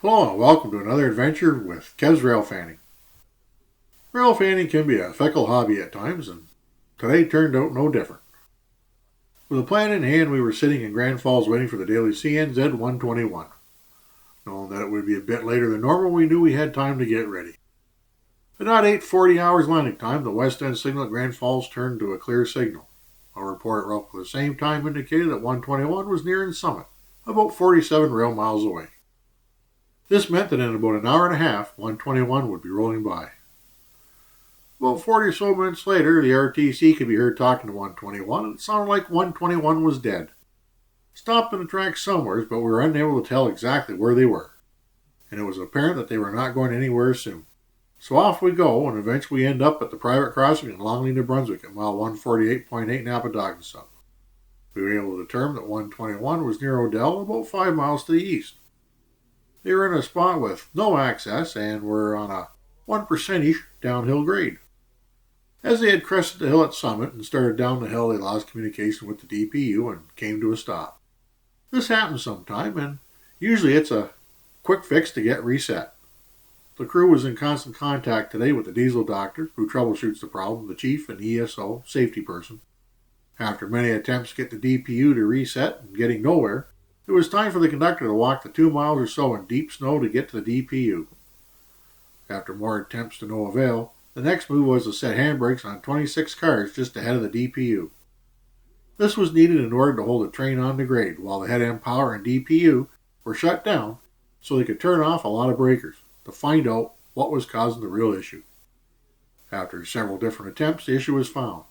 Hello and welcome to another adventure with Kev's Rail Fanning. Rail fanning can be a fickle hobby at times, and today turned out no different. With a plan in hand, we were sitting in Grand Falls waiting for the daily CN Z121. Knowing that it would be a bit later than normal, we knew we had time to get ready. At not 8:40 hours landing time, the west end signal at Grand Falls turned to a clear signal. A report at roughly the same time indicated that 121 was nearing Summit, about 47 rail miles away. This meant that in about an hour and a half, 121 would be rolling by. About 40 or so minutes later, the RTC could be heard talking to 121, and it sounded like 121 was dead. Stopped in the track somewhere, but we were unable to tell exactly where they were. And it was apparent that they were not going anywhere soon. So off we go, and eventually we end up at the private crossing in Longley, New Brunswick at mile 148.8 Napadogan Sub. We were able to determine that 121 was near Odell, about 5 miles to the east. They were in a spot with no access and were on a 1%-ish downhill grade. As they had crested the hill at Summit and started down the hill, they lost communication with the DPU and came to a stop. This happens sometime, and usually it's a quick fix to get reset. The crew was in constant contact today with the diesel doctor, who troubleshoots the problem, the chief, and ESO, safety person. After many attempts to get the DPU to reset and getting nowhere, it was time for the conductor to walk the 2 miles or so in deep snow to get to the DPU. After more attempts to no avail, the next move was to set handbrakes on 26 cars just ahead of the DPU. This was needed in order to hold the train on the grade, while the head end power and DPU were shut down so they could turn off a lot of breakers to find out what was causing the real issue. After several different attempts, the issue was found.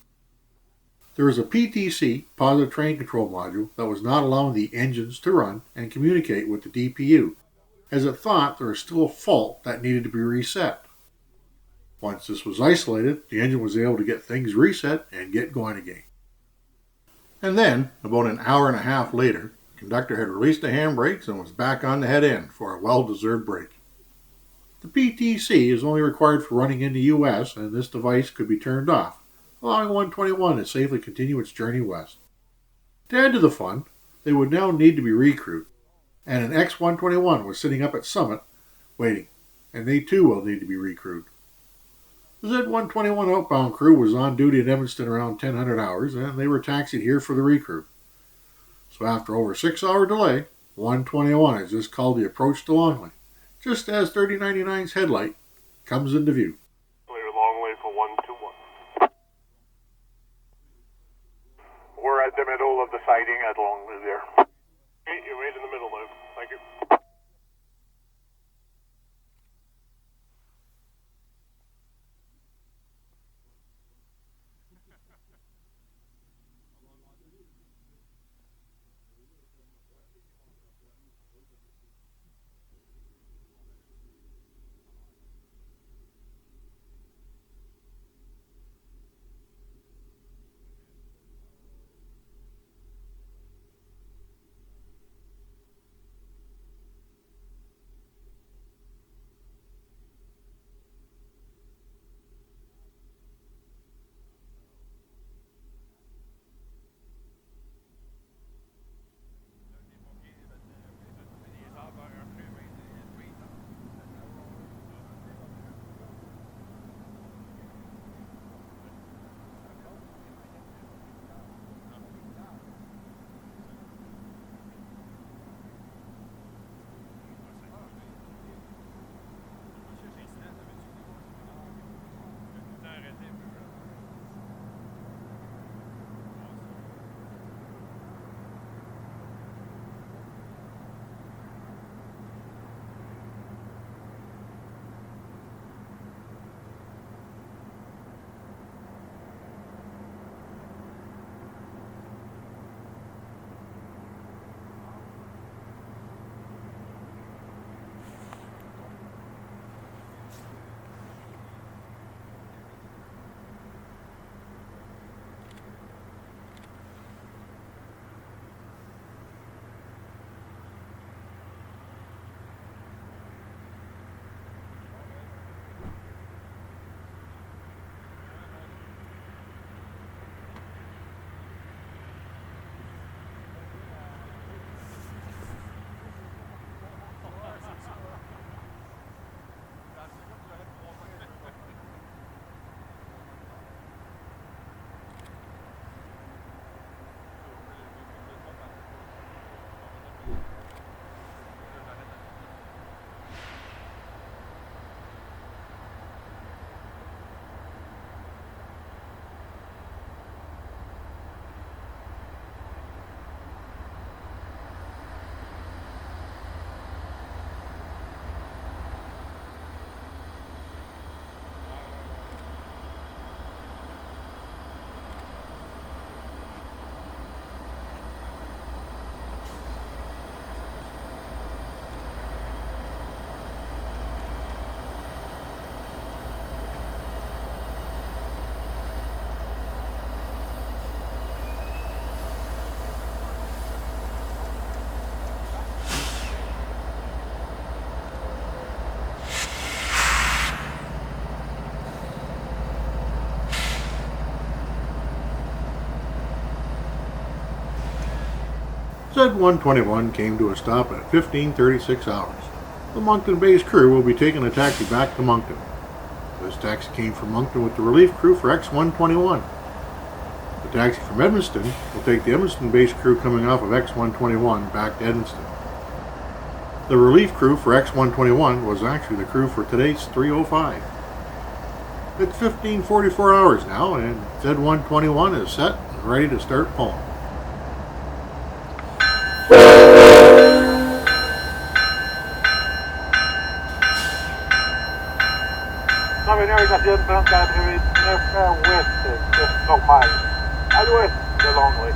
There was a PTC, positive train control module, that was not allowing the engines to run and communicate with the DPU, as it thought there was still a fault that needed to be reset. Once this was isolated, the engine was able to get things reset and get going again. And then, about an hour and a half later, the conductor had released the handbrakes and was back on the head end for a well-deserved break. The PTC is only required for running in the US, and this device could be turned off, allowing 121 to safely continue its journey west. To add to the fun, they would now need to be recrewed, and an X121 was sitting up at Summit waiting, and they too will need to be recrewed. The Z121 outbound crew was on duty in Evanston around 1000 hours, and they were taxied here for the recrew. So after over a 6-hour delay, 121 has just called the approach to Longley, just as 3099's headlight comes into view. Longley for 121. We're at the middle of the siding at Longley there. Okay, you're right in the middle now. Thank you. Z121 came to a stop at 15:36 hours. The Moncton-based crew will be taking a taxi back to Moncton. This taxi came from Moncton with the relief crew for X121. The taxi from Edmundston will take the Edmundston-based crew coming off of X121 back to Edmundston. The relief crew for X121 was actually the crew for today's 305. It's 15:44 hours now, and Z121 is set and ready to start pulling. Now vi nöjda till väntar bredvid West, just 12 miles. West to Longley.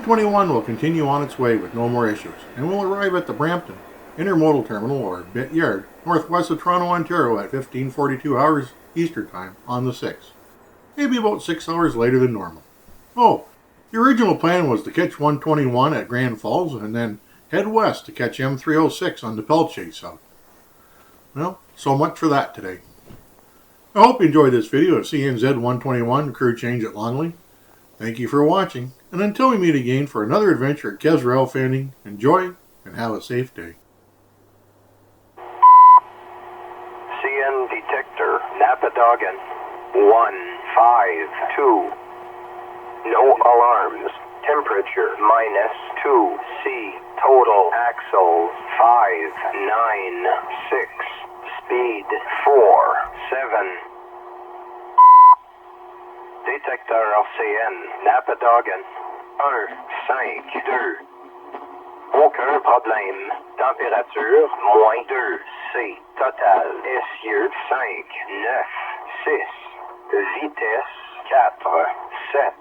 Z121 will continue on its way with no more issues, and will arrive at the Brampton Intermodal Terminal or Bit Yard, northwest of Toronto, Ontario at 15:42 hours Eastern Time on the 6th. Maybe about 6 hours later than normal. Oh, the original plan was to catch 121 at Grand Falls and then head west to catch M306 on the Pelche Sub. Well, so much for that today. I hope you enjoyed this video of seeing Z121 Crew change at Longley. Thank you for watching, and until we meet again for another adventure at exCREX Fanning, enjoy and have a safe day. CN detector, Napadogan 152. No alarms. Temperature -2°C. Total axles 596. Speed 47. Détecteur RCN, Napadogan 152. Aucun problème. Température -2°C. Total essieux 5, 9, 6. Vitesse 4, 7.